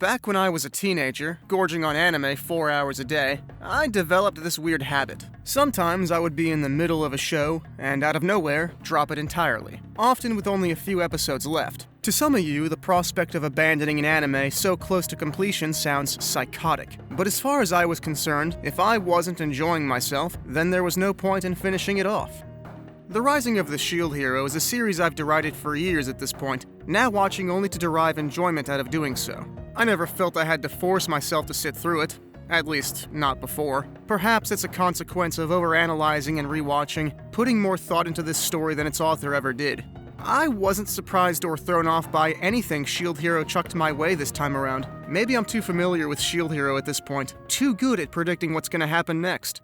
Back when I was a teenager, gorging on anime 4 hours a day, I developed this weird habit. Sometimes I would be in the middle of a show, and out of nowhere, drop it entirely, often with only a few episodes left. To some of you, the prospect of abandoning an anime so close to completion sounds psychotic. But as far as I was concerned, if I wasn't enjoying myself, then there was no point in finishing it off. The Rising of the Shield Hero is a series I've derided for years at this point, now watching only to derive enjoyment out of doing so. I never felt I had to force myself to sit through it, at least not before. Perhaps it's a consequence of overanalyzing and rewatching, putting more thought into this story than its author ever did. I wasn't surprised or thrown off by anything Shield Hero chucked my way this time around. Maybe I'm too familiar with Shield Hero at this point, too good at predicting what's gonna happen next.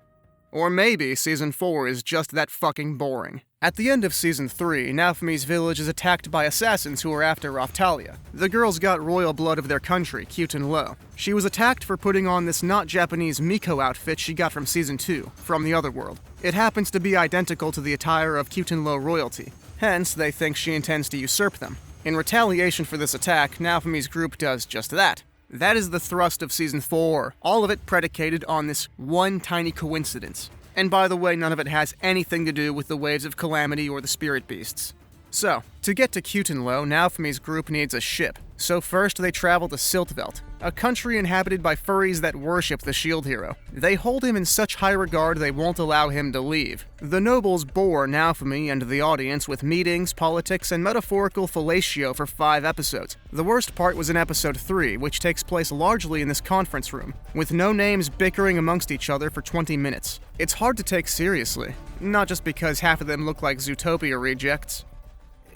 Or maybe Season 4 is just that fucking boring. At the end of Season 3, Naofumi's village is attacked by assassins who are after Raftalia. The girl's got royal blood of their country, Kyuten Low. She was attacked for putting on this not Japanese Miko outfit she got from Season 2, from the other world. It happens to be identical to the attire of Kyuten Low royalty. Hence, they think she intends to usurp them. In retaliation for this attack, Naofumi's group does just that. That is the thrust of Season 4, all of it predicated on this one tiny coincidence. And by the way, none of it has anything to do with the Waves of Calamity or the Spirit Beasts. So, to get to Kyuten Low, Naofumi's group needs a ship. So first they travel to Siltvelt, a country inhabited by furries that worship the Shield Hero. They hold him in such high regard they won't allow him to leave. The nobles bore Naofumi and the audience with meetings, politics, and metaphorical fellatio for 5 episodes. The worst part was in episode 3, which takes place largely in this conference room, with no names bickering amongst each other for 20 minutes. It's hard to take seriously, not just because half of them look like Zootopia rejects.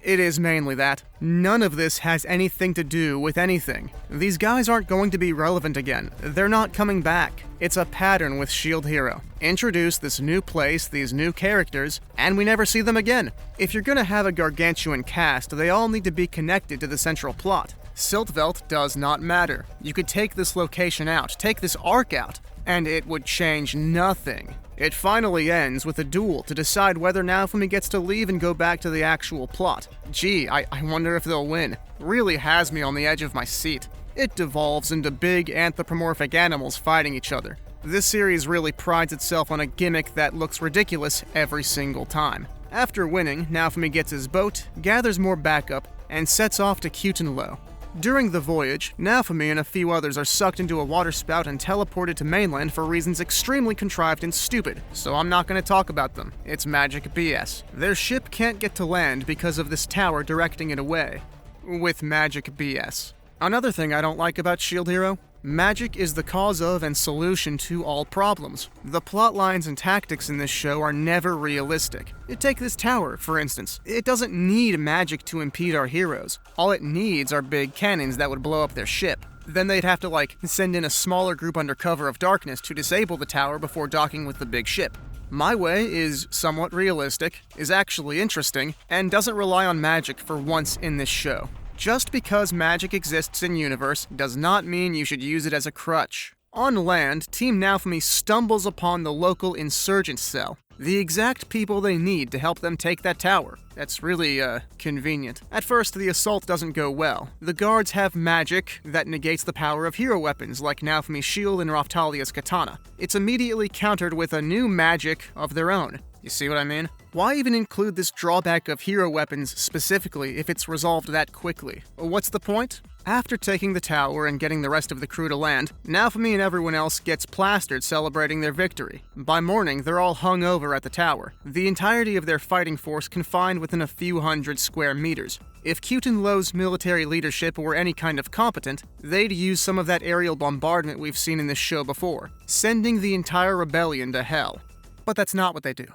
It is mainly that. None of this has anything to do with anything. These guys aren't going to be relevant again. They're not coming back. It's a pattern with Shield Hero. Introduce this new place, these new characters, and we never see them again. If you're gonna have a gargantuan cast, they all need to be connected to the central plot. Siltvelt does not matter. You could take this location out, take this arc out, and it would change nothing. It finally ends with a duel to decide whether Naofumi gets to leave and go back to the actual plot. Gee, I wonder if they'll win. Really has me on the edge of my seat. It devolves into big anthropomorphic animals fighting each other. This series really prides itself on a gimmick that looks ridiculous every single time. After winning, Naofumi gets his boat, gathers more backup, and sets off to Kyuten Low. During the voyage, Naofumi and a few others are sucked into a waterspout and teleported to mainland for reasons extremely contrived and stupid, so I'm not going to talk about them. It's magic BS. Their ship can't get to land because of this tower directing it away. With magic BS. Another thing I don't like about Shield Hero? Magic is the cause of and solution to all problems. The plot lines and tactics in this show are never realistic. Take this tower, for instance. It doesn't need magic to impede our heroes. All it needs are big cannons that would blow up their ship. Then they'd have to, send in a smaller group under cover of darkness to disable the tower before docking with the big ship. My way is somewhat realistic, is actually interesting, and doesn't rely on magic for once in this show. Just because magic exists in universe does not mean you should use it as a crutch. On land, Team Naofumi stumbles upon the local insurgent cell, the exact people they need to help them take that tower. That's really, convenient. At first, the assault doesn't go well. The guards have magic that negates the power of hero weapons like Naofumi's shield and Raftalia's katana. It's immediately countered with a new magic of their own. You see what I mean? Why even include this drawback of hero weapons specifically if it's resolved that quickly? What's the point? After taking the tower and getting the rest of the crew to land, Naofumi and everyone else gets plastered celebrating their victory. By morning, they're all hung over at the tower, the entirety of their fighting force confined within a few hundred square meters. If Kyuten Low's military leadership were any kind of competent, they'd use some of that aerial bombardment we've seen in this show before, sending the entire rebellion to hell. But that's not what they do.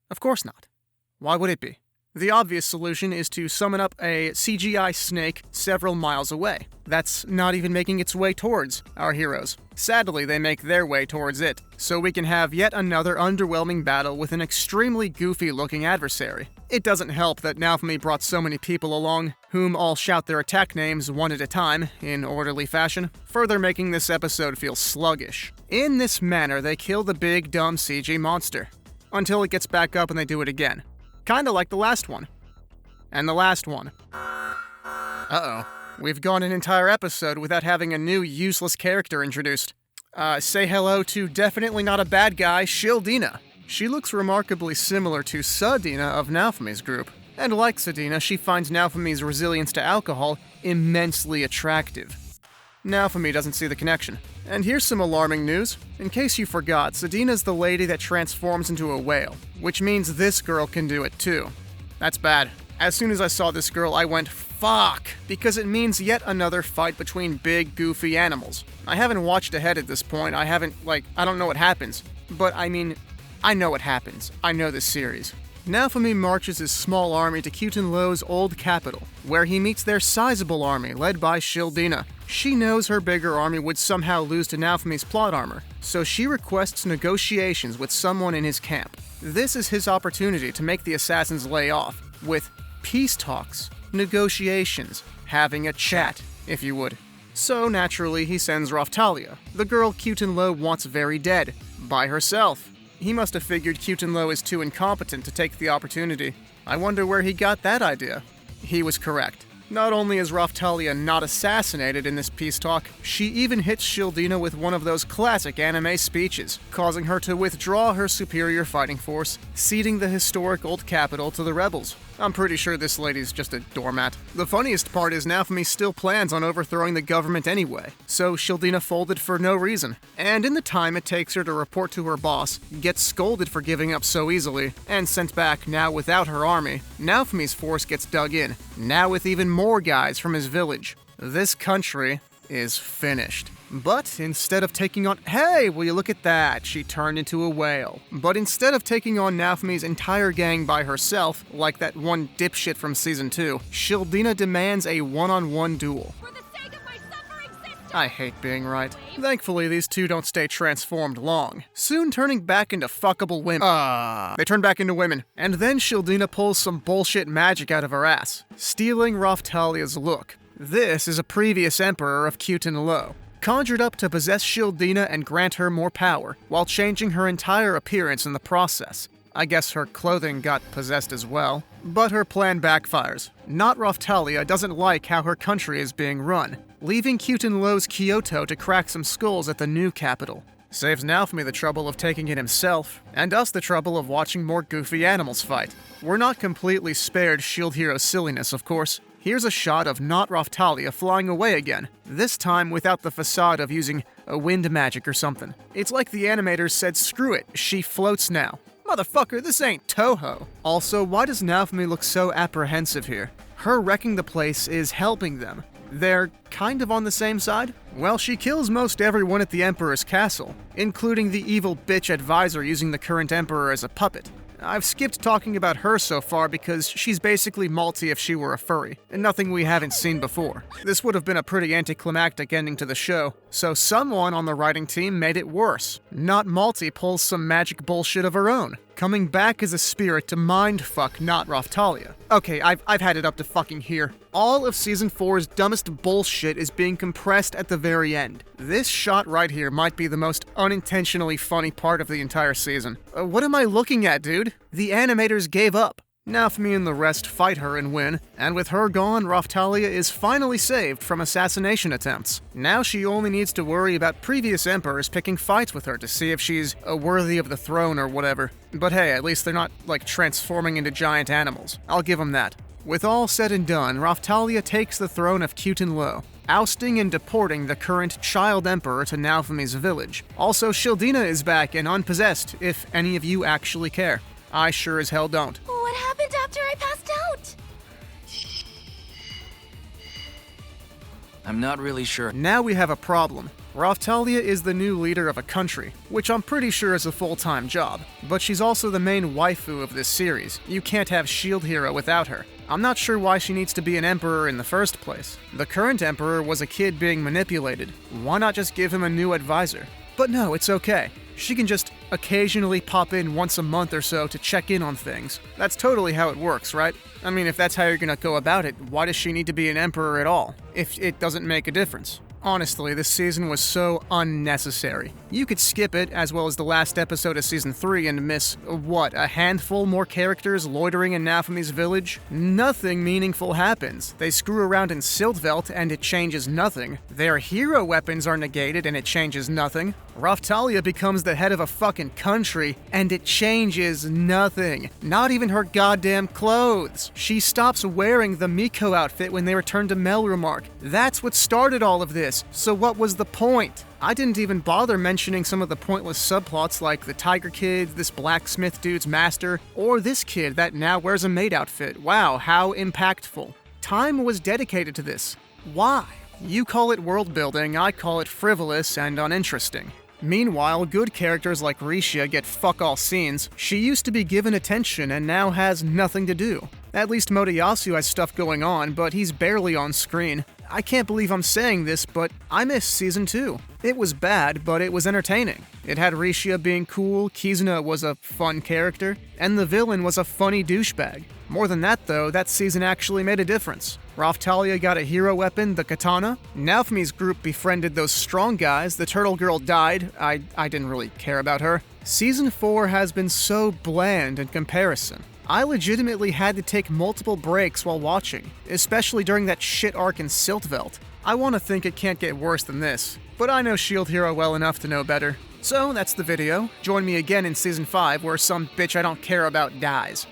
Of course not. Why would it be? The obvious solution is to summon up a CGI snake several miles away. That's not even making its way towards our heroes. Sadly, they make their way towards it, so we can have yet another underwhelming battle with an extremely goofy-looking adversary. It doesn't help that Naofumi brought so many people along, whom all shout their attack names one at a time, in orderly fashion, further making this episode feel sluggish. In this manner, they kill the big, dumb CG monster, until it gets back up and they do it again. Kinda like the last one. And the last one. Uh-oh. We've gone an entire episode without having a new useless character introduced. Say hello to definitely not a bad guy, Shieldina. She looks remarkably similar to Sadina of Naofumi's group. And like Sadina, she finds Naofumi's resilience to alcohol immensely attractive. Naofumi doesn't see the connection. And here's some alarming news. In case you forgot, Sadina's the lady that transforms into a whale, which means this girl can do it too. That's bad. As soon as I saw this girl, I went, fuck, because it means yet another fight between big, goofy animals. I haven't watched ahead at this point. I don't know what happens. But I mean, I know what happens. I know this series. Naofumi marches his small army to Kyutenlo's old capital, where he meets their sizable army led by Shieldina. She knows her bigger army would somehow lose to Naofumi's plot armor, so she requests negotiations with someone in his camp. This is his opportunity to make the assassins lay off, with peace talks, negotiations, having a chat, if you would. So naturally, he sends Raftalia, the girl Kyutenlo wants very dead, by herself. He must have figured Kyutenlo is too incompetent to take the opportunity. I wonder where he got that idea. He was correct. Not only is Raftalia not assassinated in this peace talk, she even hits Shieldina with one of those classic anime speeches, causing her to withdraw her superior fighting force, ceding the historic old capital to the rebels. I'm pretty sure this lady's just a doormat. The funniest part is Naofumi still plans on overthrowing the government anyway, so Shieldina folded for no reason. And in the time it takes her to report to her boss, gets scolded for giving up so easily, and sent back now without her army, Naofumi's force gets dug in, now with even more guys from his village. This country is finished. But instead of taking on— hey, will you look at that, she turned into a whale. But instead of taking on Naofumi's entire gang by herself, like that one dipshit from Season 2, Shieldina demands a one-on-one duel. For the sake of my suffering sister! I hate being right. Thankfully, these two don't stay transformed long, soon turning back into fuckable women. They turn back into women. And then Shieldina pulls some bullshit magic out of her ass, stealing Raftalia's look. This is a previous emperor of Kyutenlo, conjured up to possess Shieldina and grant her more power, while changing her entire appearance in the process. I guess her clothing got possessed as well. But her plan backfires. Not Raftalia doesn't like how her country is being run, leaving Kyutenlo's Kyoto to crack some skulls at the new capital. Saves Naofumi the trouble of taking it himself, and us the trouble of watching more goofy animals fight. We're not completely spared Shield Hero silliness, of course. Here's a shot of not Raftalia flying away again, this time without the facade of using a wind magic or something. It's like the animators said, screw it, she floats now. Motherfucker, this ain't Toho. Also, why does Naofumi look so apprehensive here? Her wrecking the place is helping them. They're kind of on the same side? Well, she kills most everyone at the Emperor's castle, including the evil bitch advisor using the current Emperor as a puppet. I've skipped talking about her so far because she's basically Malty if she were a furry, and nothing we haven't seen before. This would have been a pretty anticlimactic ending to the show, so someone on the writing team made it worse. Not Malty pulls some magic bullshit of her own, coming back as a spirit to mindfuck not Raftalia. Okay, I've had it up to fucking here. All of Season 4's dumbest bullshit is being compressed at the very end. This shot right here might be the most unintentionally funny part of the entire season. What am I looking at, dude? The animators gave up. Naofumi and the rest fight her and win, and with her gone, Raftalia is finally saved from assassination attempts. Now she only needs to worry about previous emperors picking fights with her to see if she's worthy of the throne or whatever. But hey, at least they're not, transforming into giant animals. I'll give them that. With all said and done, Raftalia takes the throne of Kyutenlo, ousting and deporting the current child emperor to Naofumi's village. Also, Shieldina is back and unpossessed, if any of you actually care. I sure as hell don't. What happened after I passed out? I'm not really sure. Now we have a problem. Raftalia is the new leader of a country, which I'm pretty sure is a full-time job. But she's also the main waifu of this series. You can't have Shield Hero without her. I'm not sure why she needs to be an emperor in the first place. The current emperor was a kid being manipulated. Why not just give him a new advisor? But no, it's okay. She can just occasionally pop in once a month or so to check in on things. That's totally how it works, right? I mean, if that's how you're gonna go about it, why does she need to be an emperor at all, if it doesn't make a difference? Honestly, this season was so unnecessary. You could skip it, as well as the last episode of Season 3, and miss, what, a handful more characters loitering in Naofami's village? Nothing meaningful happens. They screw around in Siltvelt, and it changes nothing. Their hero weapons are negated, and it changes nothing. Raftalia becomes the head of a fucking country, and it changes nothing. Not even her goddamn clothes. She stops wearing the Miko outfit when they return to Melremark. That's what started all of this, so what was the point? I didn't even bother mentioning some of the pointless subplots like the Tiger Kid, this blacksmith dude's master, or this kid that now wears a maid outfit. Wow, how impactful. Time was dedicated to this. Why? You call it world building, I call it frivolous and uninteresting. Meanwhile, good characters like Risha get fuck-all scenes. She used to be given attention and now has nothing to do. At least Motoyasu has stuff going on, but he's barely on screen. I can't believe I'm saying this, but I missed Season 2. It was bad, but it was entertaining. It had Risha being cool, Kizuna was a fun character, and the villain was a funny douchebag. More than that, though, that season actually made a difference. Raftalia got a hero weapon, the katana. Naofami's group befriended those strong guys. The turtle girl died. I didn't really care about her. Season 4 has been so bland in comparison. I legitimately had to take multiple breaks while watching, especially during that shit arc in Siltvelt. I want to think it can't get worse than this, but I know Shield Hero well enough to know better. So that's the video. Join me again in Season 5 where some bitch I don't care about dies.